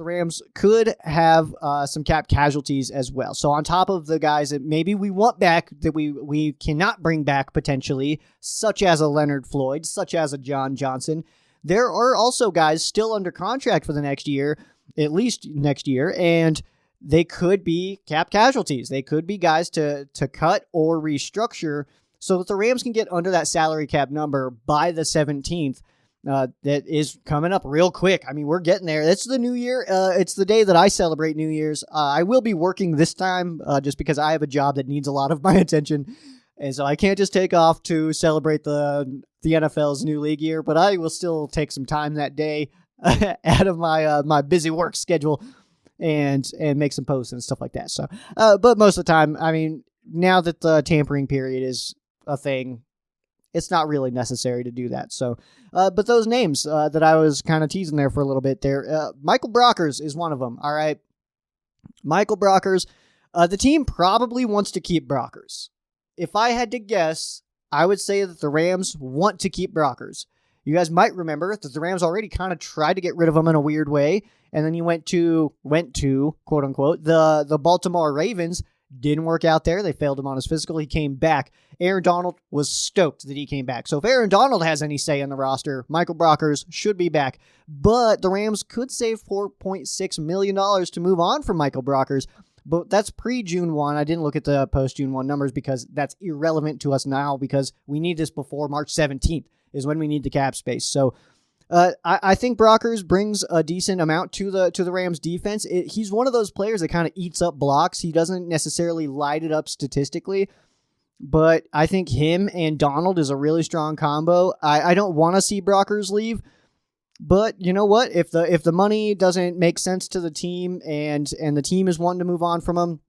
the Rams could have some cap casualties as well. So on top of the guys that maybe we want back that we cannot bring back potentially, such as a Leonard Floyd, such as a John Johnson, there are also guys still under contract for the next year, at least next year, and they could be cap casualties. They could be guys to cut or restructure so that the Rams can get under that salary cap number by the 17th. That is coming up real quick. I mean, we're getting there. It's the new year. It's the day that I celebrate New Year's. I will be working this time just because I have a job that needs a lot of my attention. And so I can't just take off to celebrate the NFL's new league year, but I will still take some time that day out of my busy work schedule and make some posts and stuff like that. So, but most of the time, I mean, now that the tampering period is a thing, it's not really necessary to do that. So, but those names that I was kind of teasing there for a little bit there, Michael Brockers is one of them. All right. Michael Brockers, the team probably wants to keep Brockers. If I had to guess, I would say that the Rams want to keep Brockers. You guys might remember that the Rams already kind of tried to get rid of him in a weird way. And then he went to quote unquote, the Baltimore Ravens. Didn't work out there. They failed him on his physical. He came back. Aaron Donald was stoked that he came back. So if Aaron Donald has any say in the roster, Michael Brockers should be back. But the Rams could save $4.6 million to move on from Michael Brockers. But that's pre-June 1. I didn't look at the post-June 1 numbers because that's irrelevant to us now because we need this before March 17th is when we need the cap space. So I think Brockers brings a decent amount to the Rams defense. He's one of those players that kind of eats up blocks. He doesn't necessarily light it up statistically, but I think him and Donald is a really strong combo. I don't want to see Brockers leave, but you know what? If the money doesn't make sense to the team and the team is wanting to move on from him,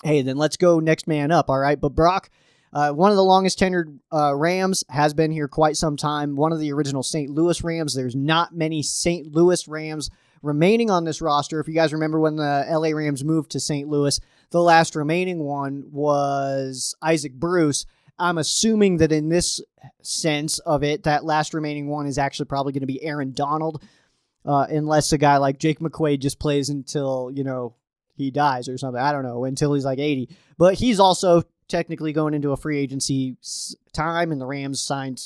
hey, then let's go next man up. All right, but Brock, one of the longest tenured Rams, has been here quite some time. One of the original St. Louis Rams. There's not many St. Louis Rams remaining on this roster. If you guys remember when the LA Rams moved to St. Louis, the last remaining one was Isaac Bruce. I'm assuming that in this sense of it, that last remaining one is actually probably going to be Aaron Donald, unless a guy like Jake McQuaide just plays until, he dies or something. I don't know, until he's like 80. But he's also technically going into a free agency time, and the Rams signed,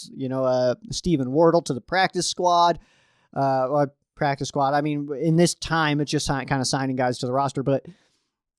Stephen Wardle to the practice squad. I mean, in this time, it's just kind of signing guys to the roster. But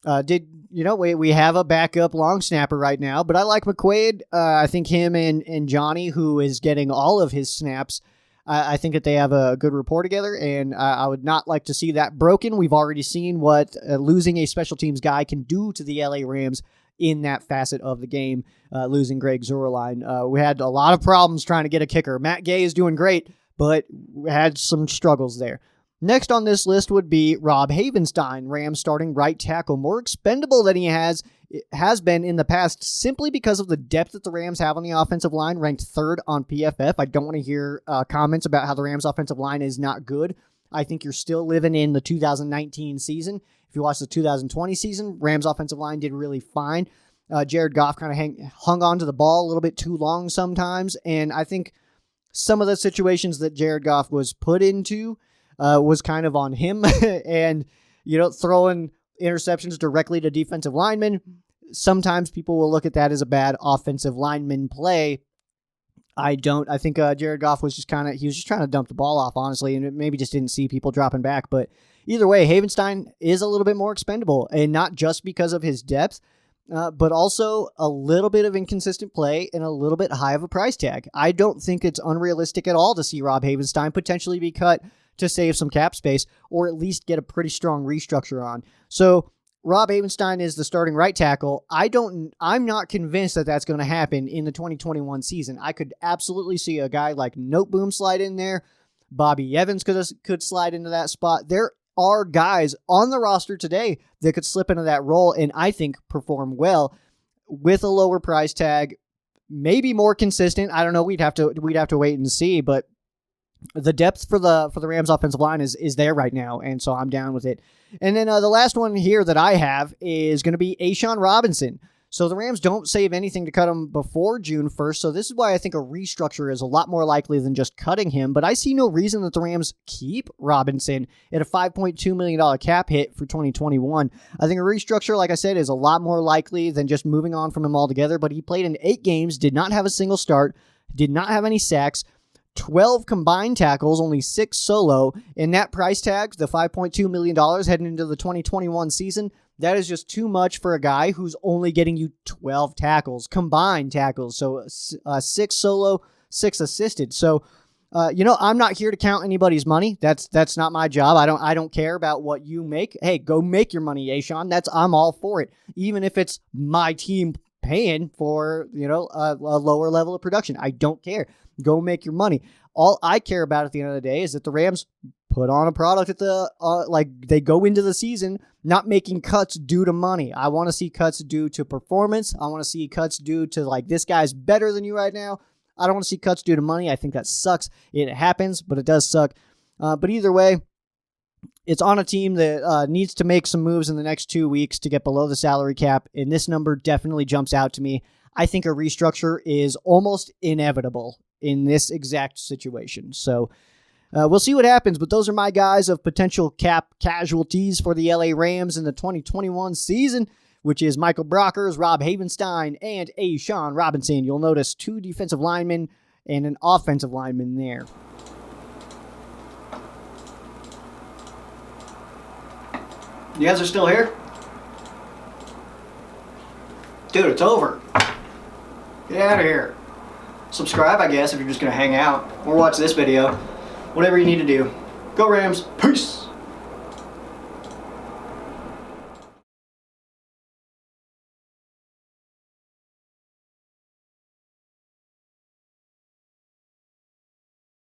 we have a backup long snapper right now, but I like McQuaide. I think him and Johnny, who is getting all of his snaps, I think that they have a good rapport together, and I would not like to see that broken. We've already seen what losing a special teams guy can do to the LA Rams in that facet of the game, losing Greg Zuerlein. We had a lot of problems trying to get a kicker. Matt Gay is doing great, but we had some struggles there. Next on this list would be Rob Havenstein, Rams starting right tackle, more expendable than he has been in the past simply because of the depth that the Rams have on the offensive line, ranked third on PFF. I don't want to hear comments about how the Rams offensive line is not good. I think you're still living in the 2019 season. If you watch the 2020 season, Rams offensive line did really fine. Jared Goff kind of hung on to the ball a little bit too long sometimes, and I think some of the situations that Jared Goff was put into was kind of on him, and throwing interceptions directly to defensive linemen. Sometimes people will look at that as a bad offensive lineman play. I don't. I think Jared Goff was just trying to dump the ball off, honestly, and maybe just didn't see people dropping back. But either way, Havenstein is a little bit more expendable, and not just because of his depth, but also a little bit of inconsistent play and a little bit high of a price tag. I don't think it's unrealistic at all to see Rob Havenstein potentially be cut to save some cap space, or at least get a pretty strong restructure on. So Rob Havenstein is the starting right tackle. I'm not convinced that that's going to happen in the 2021 season. I could absolutely see a guy like Noteboom slide in there. Bobby Evans could slide into that spot. There are guys on the roster today that could slip into that role and I think perform well with a lower price tag, maybe more consistent. I don't know. We'd have to wait and see, but the depth for the Rams offensive line is there right now, and so I'm down with it. And then the last one here that I have is going to be A'Shawn Robinson. So the Rams don't save anything to cut him before June 1st. So this is why I think a restructure is a lot more likely than just cutting him. But I see no reason that the Rams keep Robinson at a $5.2 million cap hit for 2021. I think a restructure, like I said, is a lot more likely than just moving on from him altogether. But he played in 8 games, did not have a single start, did not have any sacks, 12 combined tackles, only 6 solo, and that price tag, the $5.2 million heading into the 2021 season, that is just too much for a guy who's only getting you 12 tackles, combined tackles. So 6 solo, 6 assisted. So, I'm not here to count anybody's money. That's not my job. I don't care about what you make. Hey, go make your money, Ashawn. I'm all for it. Even if it's my team paying for, a lower level of production. I don't care. Go make your money. All I care about at the end of the day is that the Rams put on a product at they go into the season not making cuts due to money. I want to see cuts due to performance. I want to see cuts due to this guy's better than you right now. I don't want to see cuts due to money. I think that sucks. It happens, but it does suck. But either way, it's on a team that needs to make some moves in the next 2 weeks to get below the salary cap, and this number definitely jumps out to me. I think a restructure is almost inevitable in this exact situation. So we'll see what happens, but those are my guys of potential cap casualties for the LA Rams in the 2021 season, which is Michael Brockers, Rob Havenstein, and Ashawn Robinson. You'll notice 2 defensive linemen and an offensive lineman there. You guys are still here? Dude, it's over. Get out of here. Subscribe, I guess, if you're just going to hang out or watch this video. Whatever you need to do. Go Rams. Peace.